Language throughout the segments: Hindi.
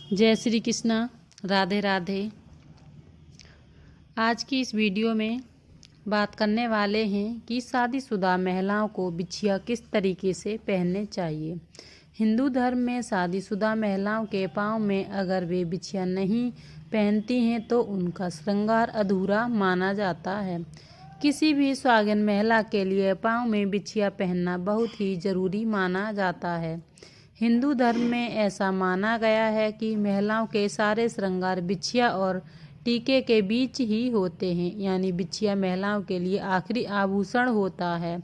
जय श्री कृष्णा। राधे राधे। आज की इस वीडियो में बात करने वाले हैं कि शादीशुदा महिलाओं को बिछिया किस तरीके से पहनने चाहिए। हिंदू धर्म में शादीशुदा महिलाओं के पाँव में अगर वे बिछिया नहीं पहनती हैं तो उनका श्रृंगार अधूरा माना जाता है। किसी भी सुहागिन महिला के लिए पाँव में बिछिया पहनना बहुत ही ज़रूरी माना जाता है। हिंदू धर्म में ऐसा माना गया है कि महिलाओं के सारे श्रृंगार बिछिया और टीके के बीच ही होते हैं, यानी बिछिया महिलाओं के लिए आखिरी आभूषण होता है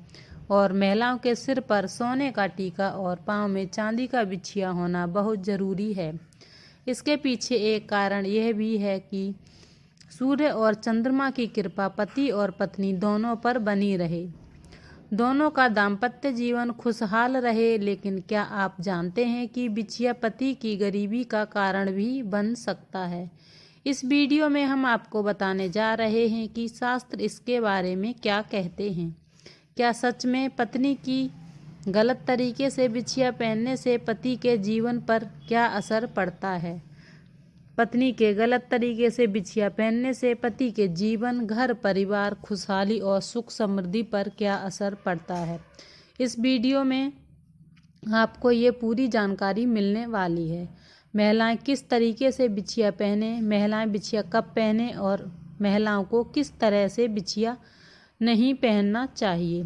और महिलाओं के सिर पर सोने का टीका और पाँव में चांदी का बिछिया होना बहुत ज़रूरी है। इसके पीछे एक कारण यह भी है कि सूर्य और चंद्रमा की कृपा पति और पत्नी दोनों पर बनी रहे, दोनों का दाम्पत्य जीवन खुशहाल रहे। लेकिन क्या आप जानते हैं कि बिछिया पति की गरीबी का कारण भी बन सकता है। इस वीडियो में हम आपको बताने जा रहे हैं कि शास्त्र इसके बारे में क्या कहते हैं। क्या सच में पत्नी की गलत तरीके से बिछिया पहनने से पति के जीवन पर क्या असर पड़ता है? पत्नी के गलत तरीके से बिछिया पहनने से पति के जीवन, घर परिवार, खुशहाली और सुख समृद्धि पर क्या असर पड़ता है। इस वीडियो में आपको ये पूरी जानकारी मिलने वाली है। महिलाएं किस तरीके से बिछिया पहने, महिलाएं बिछिया कब पहने और महिलाओं को किस तरह से बिछिया नहीं पहनना चाहिए,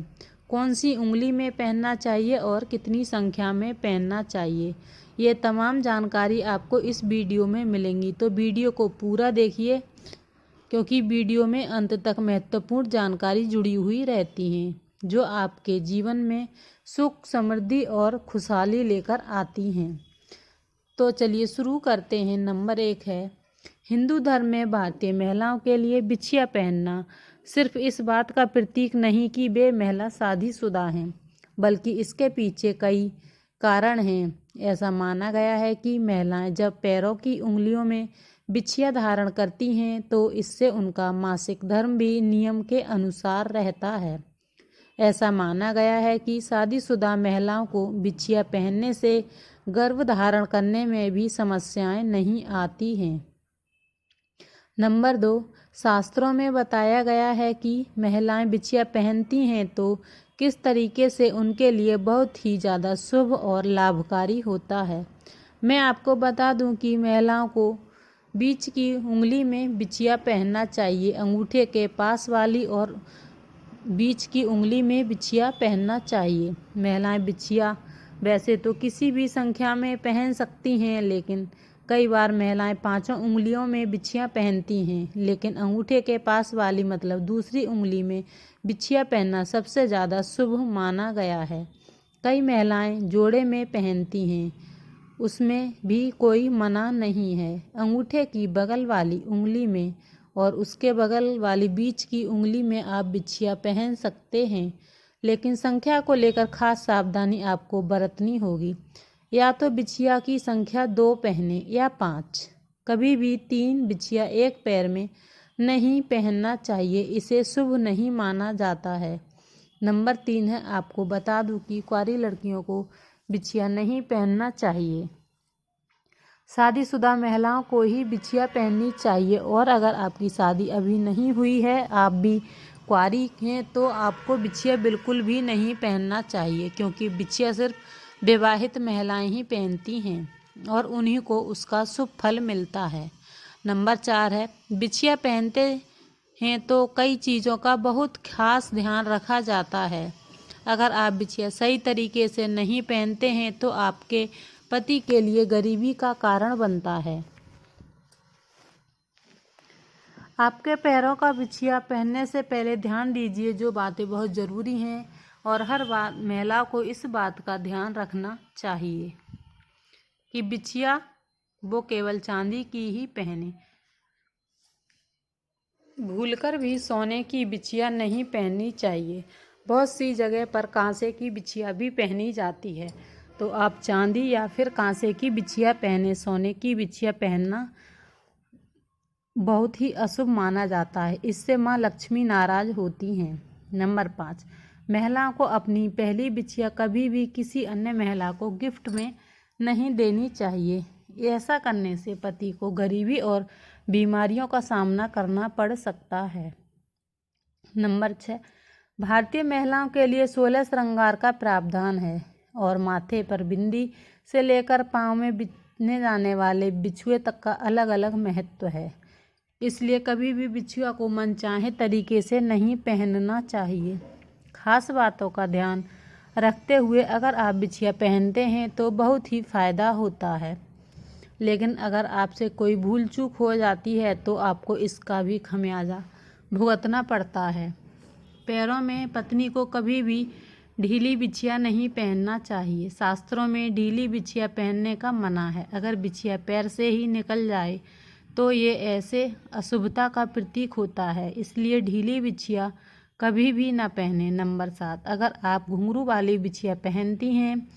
कौन सी उंगली में पहनना चाहिए और कितनी संख्या में पहनना चाहिए। ये तमाम जानकारी आपको इस वीडियो में मिलेंगी, तो वीडियो को पूरा देखिए क्योंकि वीडियो में अंत तक महत्वपूर्ण जानकारी जुड़ी हुई रहती हैं जो आपके जीवन में सुख, समृद्धि और खुशहाली लेकर आती हैं। तो चलिए शुरू करते हैं। नंबर 1 है, हिंदू धर्म में भारतीय महिलाओं के लिए बिछिया पहनना सिर्फ इस बात का प्रतीक नहीं कि वे महिला शादीशुदा हैं, बल्कि इसके पीछे कई कारण हैं। ऐसा माना गया है कि महिलाएं जब पैरों की उंगलियों में बिछिया धारण करती हैं तो इससे उनका मासिक धर्म भी नियम के अनुसार रहता है। ऐसा माना गया है कि शादीशुदा महिलाओं को बिछिया पहनने से गर्भ धारण करने में भी समस्याएं नहीं आती हैं। नंबर 2, शास्त्रों में बताया गया है कि महिलाएं बिछिया पहनती हैं तो किस तरीके से उनके लिए बहुत ही ज़्यादा शुभ और लाभकारी होता है। मैं आपको बता दूं कि महिलाओं को बीच की उंगली में बिछिया पहनना चाहिए, अंगूठे के पास वाली और बीच की उंगली में बिछिया पहनना चाहिए। महिलाएं बिछिया वैसे तो किसी भी संख्या में पहन सकती हैं, लेकिन कई बार महिलाएं 5 उंगलियों में बिछिया पहनती हैं, लेकिन अंगूठे के पास वाली मतलब दूसरी उंगली में बिछिया पहनना सबसे ज़्यादा शुभ माना गया है। कई महिलाएं जोड़े में पहनती हैं, उसमें भी कोई मना नहीं है। अंगूठे की बगल वाली उंगली में और उसके बगल वाली बीच की उंगली में आप बिछिया पहन सकते हैं, लेकिन संख्या को लेकर खास सावधानी आपको बरतनी होगी। या तो बिछिया की संख्या 2 पहने या 5, कभी भी 3 बिछिया एक पैर में नहीं पहनना चाहिए, इसे शुभ नहीं माना जाता है। नंबर 3 है, आपको बता दूं कि कुंवारी लड़कियों को बिछिया नहीं पहनना चाहिए। शादीशुदा महिलाओं को ही बिछिया पहननी चाहिए और अगर आपकी शादी अभी नहीं हुई है, आप भी कुंवारी हैं, तो आपको बिछिया बिल्कुल भी नहीं पहनना चाहिए, क्योंकि बिछिया सिर्फ विवाहित महिलाएं ही पहनती हैं और उन्हीं को उसका शुभ फल मिलता है। नंबर 4 है, बिछिया पहनते हैं तो कई चीज़ों का बहुत खास ध्यान रखा जाता है। अगर आप बिछिया सही तरीके से नहीं पहनते हैं तो आपके पति के लिए गरीबी का कारण बनता है। आपके पैरों का बिछिया पहनने से पहले ध्यान दीजिए जो बातें बहुत ज़रूरी हैं और हर बात महिला को इस बात का ध्यान रखना चाहिए कि बिछिया वो केवल चांदी की ही पहने। भूलकर भी सोने की बिछिया नहीं पहननी चाहिए। बहुत सी जगह पर कांसे की बिछिया भी पहनी जाती है, तो आप चांदी या फिर कांसे की बिछिया पहने। सोने की बिछिया पहनना बहुत ही अशुभ माना जाता है, इससे माँ लक्ष्मी नाराज होती हैं। नंबर 5, महिलाओं को अपनी पहली बिछिया कभी भी किसी अन्य महिला को गिफ्ट में नहीं देनी चाहिए। ऐसा करने से पति को गरीबी और बीमारियों का सामना करना पड़ सकता है। नंबर 6, भारतीय महिलाओं के लिए 16 श्रृंगार का प्रावधान है और माथे पर बिंदी से लेकर पाँव में बिछने जाने वाले बिछुए तक का अलग अलग महत्व है। इसलिए कभी भी बिछुआ को मनचाहे तरीके से नहीं पहनना चाहिए। खास बातों का ध्यान रखते हुए अगर आप बिछिया पहनते हैं तो बहुत ही फ़ायदा होता है, लेकिन अगर आपसे कोई भूल चूक हो जाती है तो आपको इसका भी खमियाजा भुगतना पड़ता है। पैरों में पत्नी को कभी भी ढीली बिछिया नहीं पहनना चाहिए। शास्त्रों में ढीली बिछिया पहनने का मना है। अगर बिछिया पैर से ही निकल जाए तो ये ऐसे अशुभता का प्रतीक होता है, इसलिए ढीली बिछिया कभी भी ना पहने। नंबर 7, अगर आप घुंघरू वाली बिछिया पहनती हैं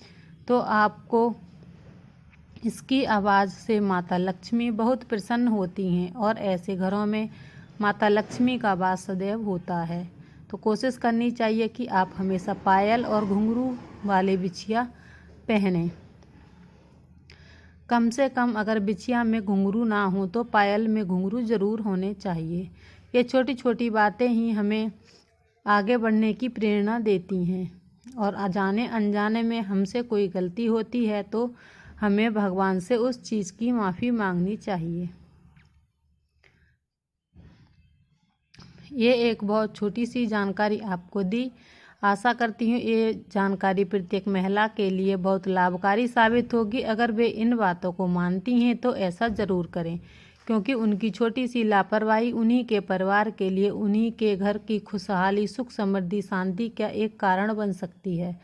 तो आपको इसकी आवाज़ से माता लक्ष्मी बहुत प्रसन्न होती हैं और ऐसे घरों में माता लक्ष्मी का वास सदैव होता है। तो कोशिश करनी चाहिए कि आप हमेशा पायल और घुंघरू वाली बिछिया पहनें। कम से कम अगर बिछिया में घुंघरू ना हो तो पायल में घुंघरू ज़रूर होने चाहिए। ये छोटी छोटी बातें ही हमें आगे बढ़ने की प्रेरणा देती हैं और अजाने अनजाने में हमसे कोई गलती होती है तो हमें भगवान से उस चीज़ की माफ़ी मांगनी चाहिए। ये एक बहुत छोटी सी जानकारी आपको दी। आशा करती हूँ ये जानकारी प्रत्येक महिला के लिए बहुत लाभकारी साबित होगी। अगर वे इन बातों को मानती हैं तो ऐसा ज़रूर करें, क्योंकि उनकी छोटी सी लापरवाही उन्हीं के परिवार के लिए, उन्हीं के घर की खुशहाली, सुख, समृद्धि, शांति का एक कारण बन सकती है।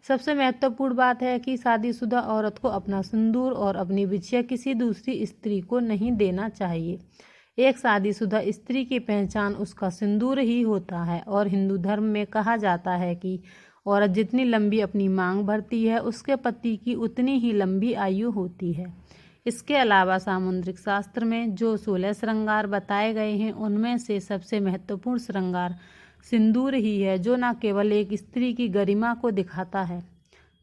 सबसे महत्वपूर्ण बात है कि शादीशुदा औरत को अपना सिंदूर और अपनी बिछिया किसी दूसरी स्त्री को नहीं देना चाहिए। एक शादीशुदा स्त्री की पहचान उसका सिंदूर ही होता है और हिंदू धर्म में कहा जाता है कि औरत जितनी लंबी अपनी मांग भरती है उसके पति की उतनी ही लंबी आयु होती है। इसके अलावा सामुद्रिक शास्त्र में जो 16 श्रृंगार बताए गए हैं उनमें से सबसे महत्वपूर्ण श्रृंगार सिंदूर ही है, जो न केवल एक स्त्री की गरिमा को दिखाता है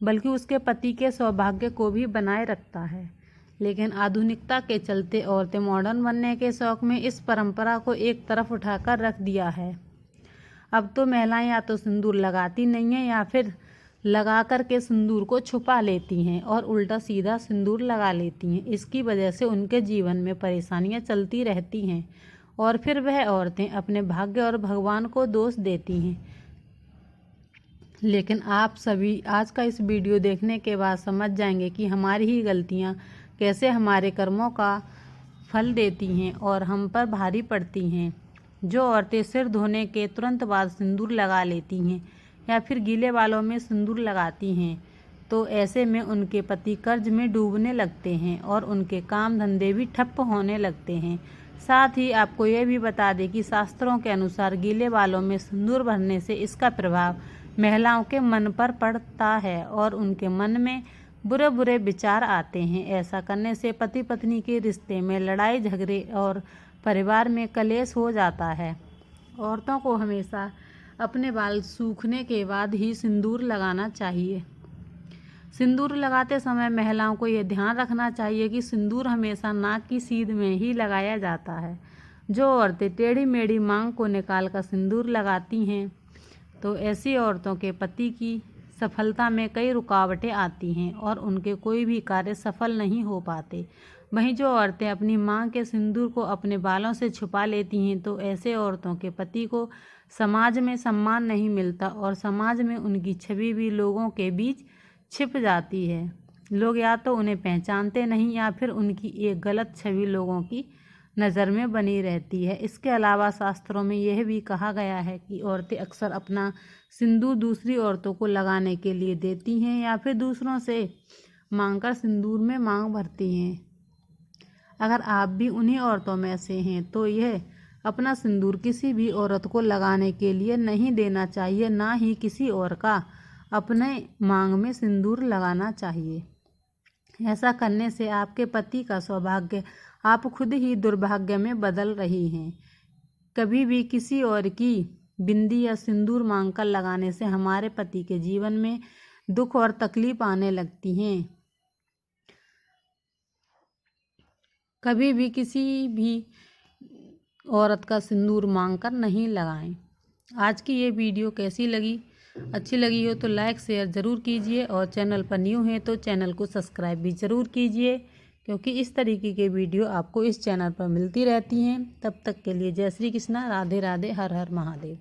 बल्कि उसके पति के सौभाग्य को भी बनाए रखता है। लेकिन आधुनिकता के चलते औरतें मॉडर्न बनने के शौक में इस परंपरा को एक तरफ उठाकर रख दिया है। अब तो महिलाएं या तो सिंदूर लगाती नहीं हैं या फिर लगा कर के सिंदूर को छुपा लेती हैं और उल्टा सीधा सिंदूर लगा लेती हैं। इसकी वजह से उनके जीवन में परेशानियां चलती रहती हैं और फिर वह औरतें अपने भाग्य और भगवान को दोष देती हैं। लेकिन आप सभी आज का इस वीडियो देखने के बाद समझ जाएंगे कि हमारी ही गलतियां कैसे हमारे कर्मों का फल देती हैं और हम पर भारी पड़ती हैं। जो औरतें सिर धोने के तुरंत बाद सिंदूर लगा लेती हैं या फिर गीले बालों में सिंदूर लगाती हैं तो ऐसे में उनके पति कर्ज में डूबने लगते हैं और उनके काम धंधे भी ठप्प होने लगते हैं। साथ ही आपको यह भी बता दें कि शास्त्रों के अनुसार गीले बालों में सिंदूर भरने से इसका प्रभाव महिलाओं के मन पर पड़ता है और उनके मन में बुरे बुरे विचार आते हैं। ऐसा करने से पति पत्नी के रिश्ते में लड़ाई झगड़े और परिवार में कलेश हो जाता है। औरतों को हमेशा अपने बाल सूखने के बाद ही सिंदूर लगाना चाहिए। सिंदूर लगाते समय महिलाओं को यह ध्यान रखना चाहिए कि सिंदूर हमेशा नाक की सीध में ही लगाया जाता है। जो औरतें टेढ़ी मेढ़ी मांग को निकाल कर सिंदूर लगाती हैं तो ऐसी औरतों के पति की सफलता में कई रुकावटें आती हैं और उनके कोई भी कार्य सफल नहीं हो पाते। वहीं जो औरतें अपनी मांग के सिंदूर को अपने बालों से छुपा लेती हैं तो ऐसे औरतों के पति को समाज में सम्मान नहीं मिलता और समाज में उनकी छवि भी लोगों के बीच छिप जाती है। लोग या तो उन्हें पहचानते नहीं या फिर उनकी एक गलत छवि लोगों की नज़र में बनी रहती है। इसके अलावा शास्त्रों में यह भी कहा गया है कि औरतें अक्सर अपना सिंदूर दूसरी औरतों को लगाने के लिए देती हैं या फिर दूसरों से मांगकर सिंदूर में मांग भरती हैं। अगर आप भी उन्हीं औरतों में से हैं तो यह अपना सिंदूर किसी भी औरत को लगाने के लिए नहीं देना चाहिए, ना ही किसी और का अपने मांग में सिंदूर लगाना चाहिए। ऐसा करने से आपके पति का सौभाग्य आप खुद ही दुर्भाग्य में बदल रही हैं। कभी भी किसी और की बिंदी या सिंदूर मांगकर लगाने से हमारे पति के जीवन में दुख और तकलीफ आने लगती हैं। कभी भी किसी भी औरत का सिंदूर मांगकर नहीं लगाएं। आज की ये वीडियो कैसी लगी? अच्छी लगी हो तो लाइक शेयर ज़रूर कीजिए और चैनल पर न्यू हैं तो चैनल को सब्सक्राइब भी ज़रूर कीजिए, क्योंकि इस तरीके के वीडियो आपको इस चैनल पर मिलती रहती हैं। तब तक के लिए जय श्री कृष्णा, राधे राधे, हर हर महादेव।